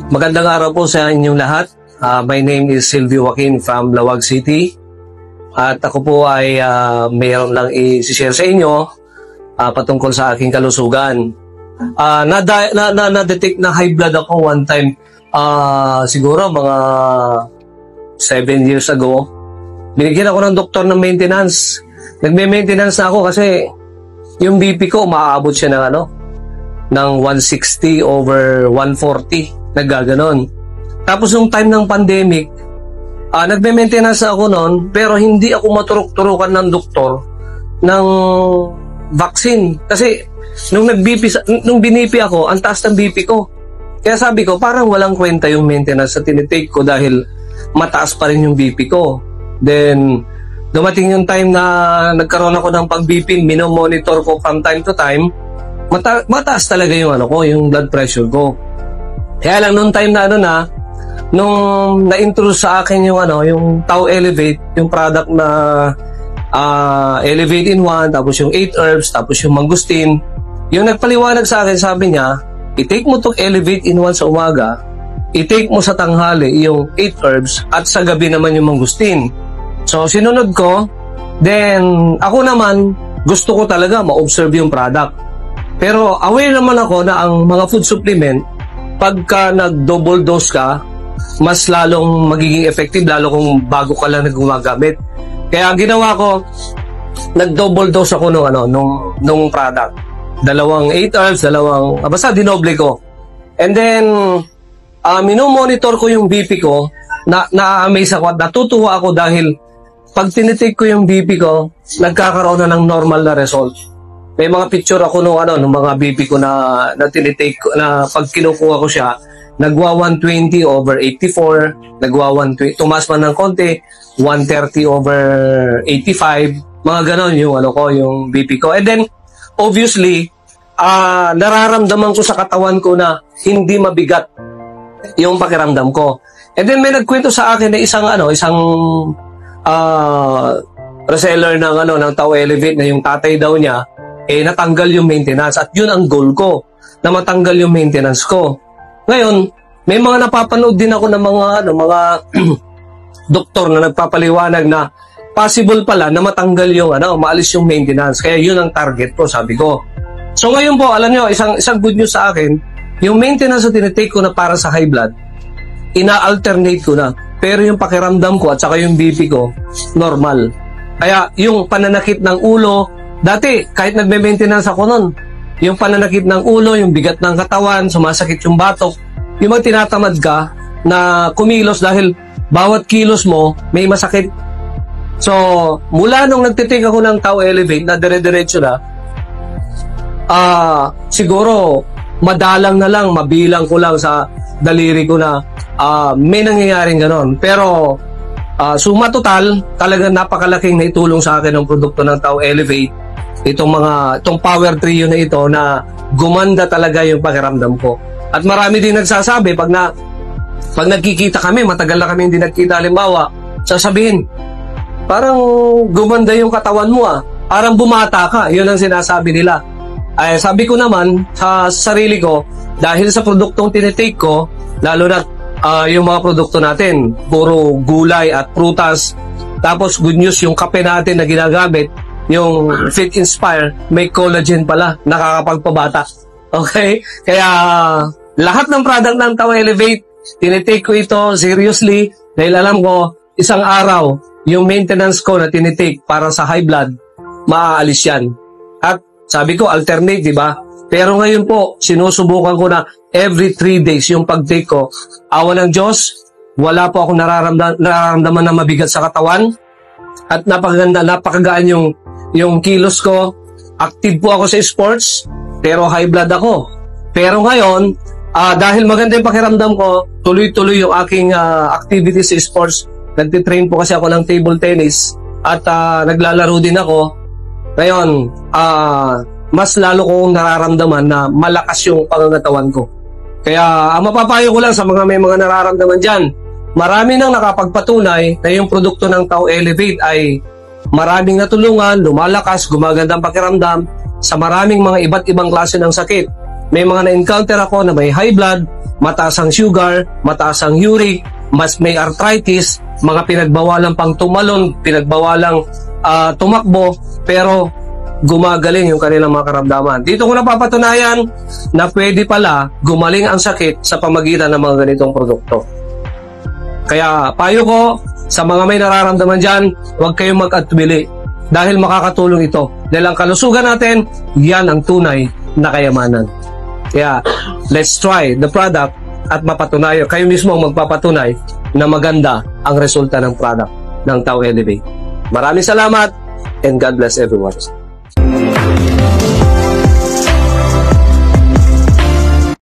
Magandang araw po sa inyong lahat. My name is Silvio Joaquin from Lawag City. At ako po ay mayroon lang i-share sa inyo patungkol sa aking kalusugan. Na-detect na high blood ako one time, siguro mga 7 years ago. Binigyan ako ng doktor ng maintenance. Nagme-maintenance na ako kasi yung BP ko maaabot siya ng 160/140, naggaganon. Tapos yung time ng pandemic, nagme-maintenance ako noon, pero hindi ako maturok-turukan ng doktor ng vaccine. Kasi nung binipi ako, ang taas ng BP ko. Kaya sabi ko, parang walang kwenta yung maintenance na tinitake ko dahil mataas pa rin yung BP ko. Then, dumating yung time na nagkaroon ako ng pag-BP, minomonitor ko from time to time, mataas talaga yung yung blood pressure ko. Kaya lang nung time na nung na-introduce sa akin yung Tau Elevate, yung product na Elevate in 1, tapos yung 8 herbs, tapos yung mangustin, yung nagpaliwanag sa akin, sabi niya, i-take mo tong Elevate in 1 sa umaga, i-take mo sa tanghali yung 8 herbs, at sa gabi naman yung mangustin. So, sinunod ko, then ako naman, gusto ko talaga ma-observe yung product. Pero aware naman ako na ang mga food supplement, pagka nag-double dose ka, mas lalong magiging effective lalo kung bago ka lang gumagamit. Kaya ang ginawa ko, nag-double dose ako nung product. 2 8 herbs, basta dinoble ko. And then, minomonitor ko yung BP ko, na-amaze ako at natutuwa ako dahil pag tinitake ko yung BP ko, nagkakaroon na ng normal na result. May mga picture ako nung mga BP ko na tinitake ko, na pag kinukuha ko siya, nagwa 120/84, nagwa 120, tumaas man ng konti, 130/85, mga ganon yung yung BP ko. And then, obviously, nararamdaman ko sa katawan ko na hindi mabigat yung pakiramdam ko. And then may nagkwento sa akin na isang reseller ng Tau Elevate na yung tatay daw niya natanggal yung maintenance, at yun ang goal ko, na matanggal yung maintenance ko. Ngayon, may mga napapanood din ako ng mga doktor na nagpapaliwanag na possible pala na matanggal yung maalis yung maintenance. Kaya yun ang target ko, sabi ko. So ngayon po, alam nyo, isang good news sa akin, yung maintenance na tinitake ko na para sa high blood, ina-alternate ko na. Pero yung pakiramdam ko at saka yung BP ko, normal. Kaya yung pananakit ng ulo, dati kahit nagme-maintenance ako nun, yung pananakit ng ulo, yung bigat ng katawan, sumasakit yung batok, yung tinatamad ka na kumilos dahil bawat kilos mo may masakit. So, mula nung nagtitake ako ng Tau Elevate na dire-diretso na, siguro madalang na lang, mabilang ko lang sa daliri ko na may nangyayaring ganon. Pero suma total, talagang napakalaking naitulong sa akin ng produkto ng Tau Elevate, itong power trio na ito, na gumanda talaga yung pakiramdam ko. At marami din nagsasabi pag nagkikita kami, matagal na kami hindi nagkita, halimbawa, sasabihin, parang gumanda yung katawan mo parang bumata ka. Yun ang sinasabi nila. Ay, sabi ko naman sa sarili ko, dahil sa produktong tinitake ko, lalo na yung mga produkto natin, puro gulay at prutas, tapos good news, yung kape natin na ginagamit, yung Fit Inspire, may collagen pala, nakakapagpabata. Okay? Kaya lahat ng product ng Tau Elevate, tinitake ko ito seriously dahil alam ko, isang araw, yung maintenance ko na tinitake para sa high blood, maaalis yan. At sabi ko, alternate, di ba? Pero ngayon po, sinusubukan ko na every 3 days yung pag-take ko. Awa ng Diyos, wala po akong nararamdaman na mabigat sa katawan. At napakagaan yung kilos ko. Active po ako sa sports, pero high blood ako. Pero ngayon, dahil maganda yung pakiramdam ko, tuloy-tuloy yung aking activities sa sports. Nagtitrain po kasi ako ng table tennis at naglalaro din ako. Ngayon, mas lalo kong nararamdaman na malakas yung pangangatawan ko. Kaya ang mapapayo ko lang sa may mga nararamdaman dyan, marami nang nakapagpatunay na yung produkto ng Tau Elevate ay maraming natulungan, lumalakas, gumagandang pakiramdam sa maraming mga iba't ibang klase ng sakit. may mga na-encounter ako na may high blood, mataas ang sugar, mataas ang uric, mas may arthritis, mga pinagbawalang pang tumalon, pinagbawalang tumakbo, pero gumagaling yung kanilang mga karamdaman. Dito ko napapatunayan na pwede pala gumaling ang sakit sa pamagitan ng mga ganitong produkto. Kaya payo ko sa mga may nararamdaman dyan, huwag kayong mag-atubili dahil makakatulong ito. Dahil ang kalusugan natin, yan ang tunay na kayamanan. Kaya let's try the product at mapatunayan. Kayo mismo ang magpapatunay na maganda ang resulta ng product ng Tau Elevate. Maraming salamat and God bless everyone.